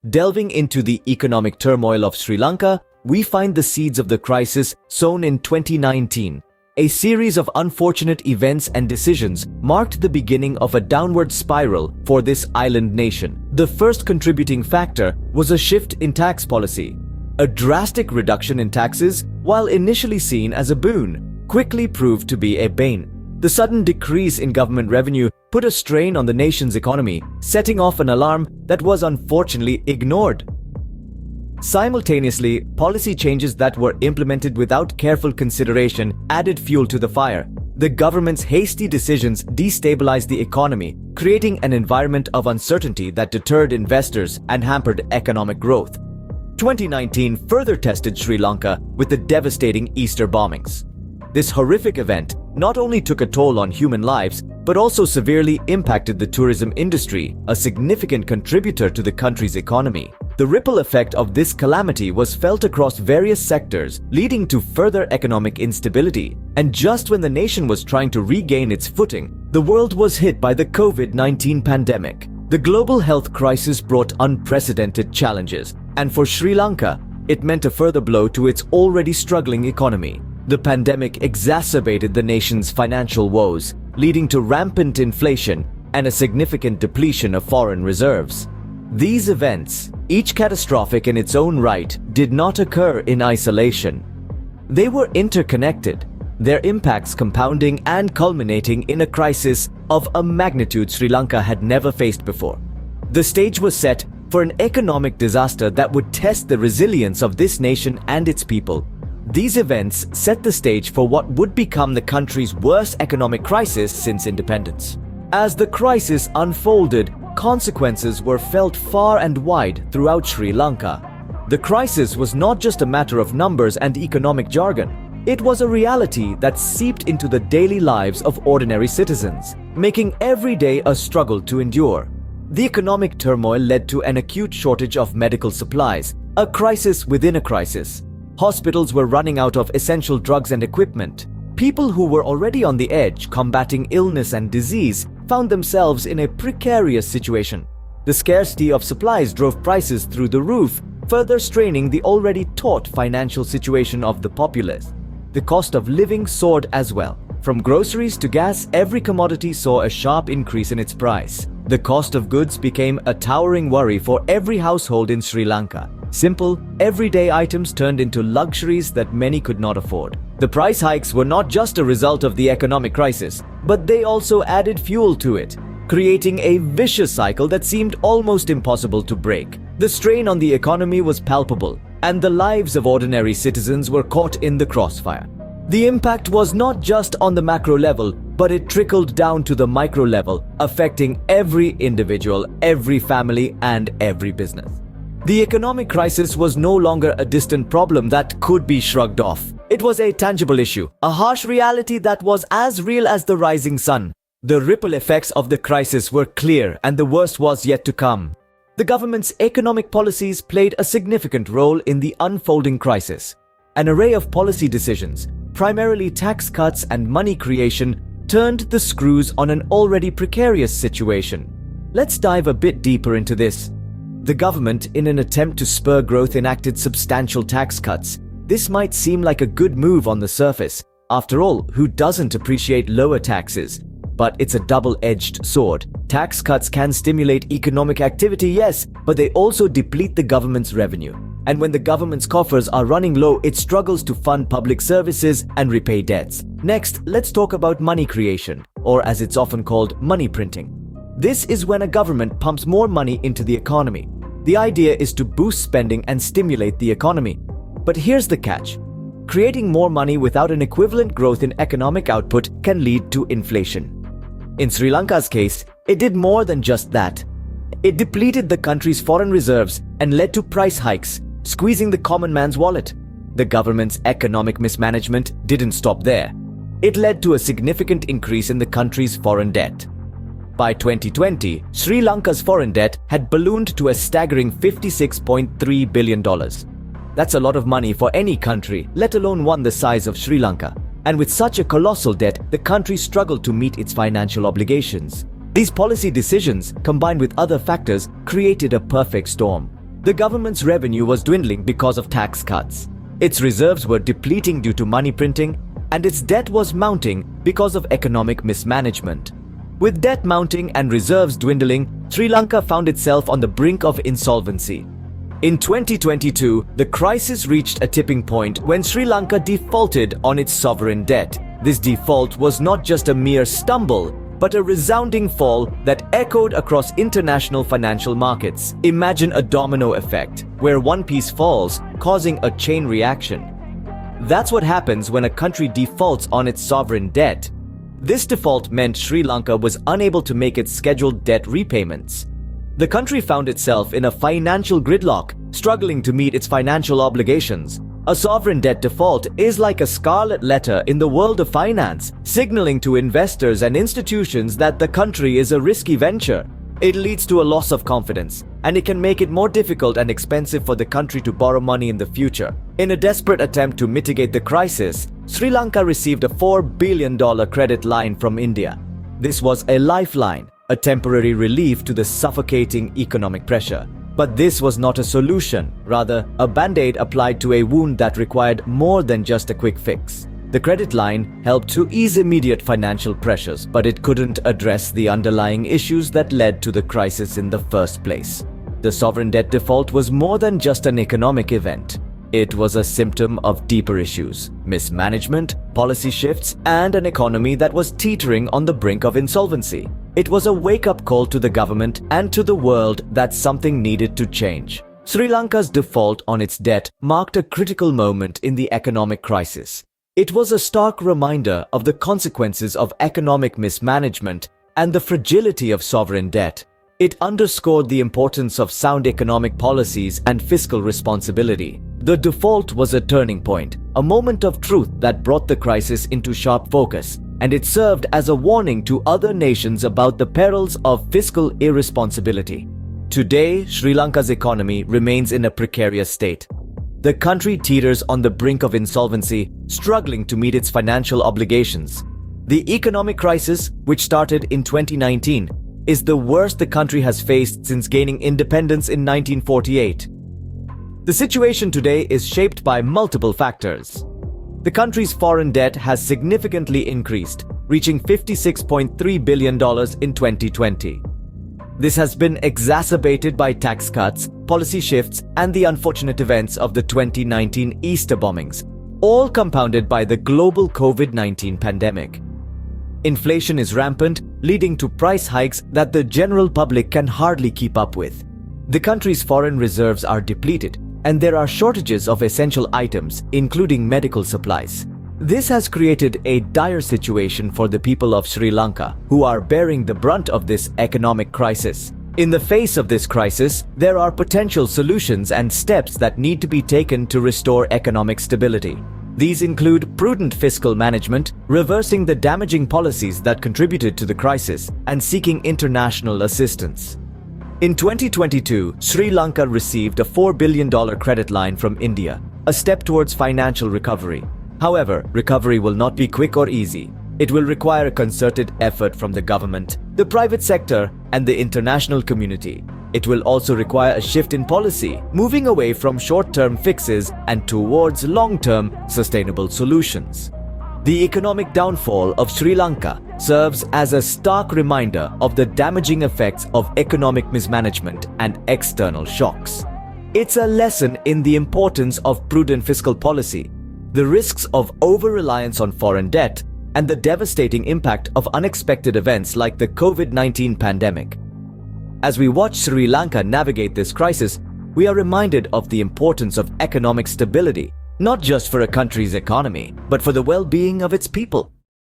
Delving into the economic turmoil of Sri Lanka, we find the seeds of the crisis sown in 2019. A series of unfortunate events and decisions marked the beginning of a downward spiral for this island nation. The first contributing factor was a shift in tax policy. A drastic reduction in taxes, while initially seen as a boon, quickly proved to be a bane. The sudden decrease in government revenue put a strain on the nation's economy, setting off an alarm that was unfortunately ignored. Simultaneously, policy changes that were implemented without careful consideration added fuel to the fire. The government's hasty decisions destabilized the economy, creating an environment of uncertainty that deterred investors and hampered economic growth. 2019 further tested Sri Lanka with the devastating Easter bombings. This horrific event not only took a toll on human lives, but also severely impacted the tourism industry, a significant contributor to the country's economy. The ripple effect of this calamity was felt across various sectors, leading to further economic instability. And just when the nation was trying to regain its footing, the world was hit by the COVID-19 pandemic. The global health crisis brought unprecedented challenges, and for Sri Lanka, it meant a further blow to its already struggling economy. The pandemic exacerbated the nation's financial woes, leading to rampant inflation and a significant depletion of foreign reserves. These events, each catastrophic in its own right, did not occur in isolation. They were interconnected, their impacts compounding and culminating in a crisis of a magnitude Sri Lanka had never faced before. The stage was set for an economic disaster that would test the resilience of this nation and its people. These events set the stage for what would become the country's worst economic crisis since independence. As the crisis unfolded, consequences were felt far and wide throughout Sri Lanka. The crisis was not just a matter of numbers and economic jargon. It was a reality that seeped into the daily lives of ordinary citizens, making every day a struggle to endure. The economic turmoil led to an acute shortage of medical supplies, a crisis within a crisis. Hospitals were running out of essential drugs and equipment. People who were already on the edge combating illness and disease found themselves in a precarious situation. The scarcity of supplies drove prices through the roof, further straining the already taut financial situation of the populace. The cost of living soared as well. From groceries to gas, every commodity saw a sharp increase in its price. The cost of goods became a towering worry for every household in Sri Lanka. Simple, everyday items turned into luxuries that many could not afford. The price hikes were not just a result of the economic crisis, but they also added fuel to it, creating a vicious cycle that seemed almost impossible to break. The strain on the economy was palpable, and the lives of ordinary citizens were caught in the crossfire. The impact was not just on the macro level, but it trickled down to the micro level, affecting every individual, every family, and every business. The economic crisis was no longer a distant problem that could be shrugged off. It was a tangible issue, a harsh reality that was as real as the rising sun. The ripple effects of the crisis were clear, and the worst was yet to come. The government's economic policies played a significant role in the unfolding crisis. An array of policy decisions, primarily tax cuts and money creation, turned the screws on an already precarious situation. Let's dive a bit deeper into this. The government, in an attempt to spur growth, enacted substantial tax cuts. This might seem like a good move on the surface. After all, who doesn't appreciate lower taxes? But it's a double-edged sword. Tax cuts can stimulate economic activity, yes, but they also deplete the government's revenue. And when the government's coffers are running low, it struggles to fund public services and repay debts. Next, let's talk about money creation, or as it's often called, money printing. This is when a government pumps more money into the economy. The idea is to boost spending and stimulate the economy. But here's the catch. Creating more money without an equivalent growth in economic output can lead to inflation. In Sri Lanka's case, it did more than just that. It depleted the country's foreign reserves and led to price hikes, squeezing the common man's wallet. The government's economic mismanagement didn't stop there. It led to a significant increase in the country's foreign debt. By 2020, Sri Lanka's foreign debt had ballooned to a staggering $56.3 billion. That's a lot of money for any country, let alone one the size of Sri Lanka. And with such a colossal debt, the country struggled to meet its financial obligations. These policy decisions, combined with other factors, created a perfect storm. The government's revenue was dwindling because of tax cuts. Its reserves were depleting due to money printing, and its debt was mounting because of economic mismanagement. With debt mounting and reserves dwindling, Sri Lanka found itself on the brink of insolvency. In 2022, the crisis reached a tipping point when Sri Lanka defaulted on its sovereign debt. This default was not just a mere stumble, but a resounding fall that echoed across international financial markets. Imagine a domino effect, where one piece falls, causing a chain reaction. That's what happens when a country defaults on its sovereign debt. This default meant Sri Lanka was unable to make its scheduled debt repayments. The country found itself in a financial gridlock, struggling to meet its financial obligations. A sovereign debt default is like a scarlet letter in the world of finance, signaling to investors and institutions that the country is a risky venture. It leads to a loss of confidence, and it can make it more difficult and expensive for the country to borrow money in the future. In a desperate attempt to mitigate the crisis, Sri Lanka received a $4 billion credit line from India. This was a lifeline, a temporary relief to the suffocating economic pressure. But this was not a solution, rather a band-aid applied to a wound that required more than just a quick fix. The credit line helped to ease immediate financial pressures, but it couldn't address the underlying issues that led to the crisis in the first place. The sovereign debt default was more than just an economic event. It was a symptom of deeper issues: mismanagement, policy shifts, and an economy that was teetering on the brink of insolvency. It was a wake-up call to the government and to the world that something needed to change. Sri Lanka's default on its debt marked a critical moment in the economic crisis. It was a stark reminder of the consequences of economic mismanagement and the fragility of sovereign debt. It underscored the importance of sound economic policies and fiscal responsibility. The default was a turning point, a moment of truth that brought the crisis into sharp focus, and it served as a warning to other nations about the perils of fiscal irresponsibility. Today, Sri Lanka's economy remains in a precarious state. The country teeters on the brink of insolvency, struggling to meet its financial obligations. The economic crisis, which started in 2019, is the worst the country has faced since gaining independence in 1948. The situation today is shaped by multiple factors. The country's foreign debt has significantly increased, reaching $56.3 billion in 2020. This has been exacerbated by tax cuts, policy shifts, and the unfortunate events of the 2019 Easter bombings, all compounded by the global COVID-19 pandemic. Inflation is rampant, leading to price hikes that the general public can hardly keep up with. The country's foreign reserves are depleted, and there are shortages of essential items, including medical supplies. This has created a dire situation for the people of Sri Lanka, who are bearing the brunt of this economic crisis. In the face of this crisis, there are potential solutions and steps that need to be taken to restore economic stability. These include prudent fiscal management, reversing the damaging policies that contributed to the crisis, and seeking international assistance. In 2022, Sri Lanka received a $4 billion credit line from India, a step towards financial recovery. However, recovery will not be quick or easy. It will require a concerted effort from the government, the private sector, and the international community. It will also require a shift in policy, moving away from short-term fixes and towards long-term, sustainable solutions. The economic downfall of Sri Lanka serves as a stark reminder of the damaging effects of economic mismanagement and external shocks. It's a lesson in the importance of prudent fiscal policy, the risks of over-reliance on foreign debt, and the devastating impact of unexpected events like the COVID-19 pandemic. As we watch Sri Lanka navigate this crisis, we are reminded of the importance of economic stability, not just for a country's economy, but for the well-being of its people.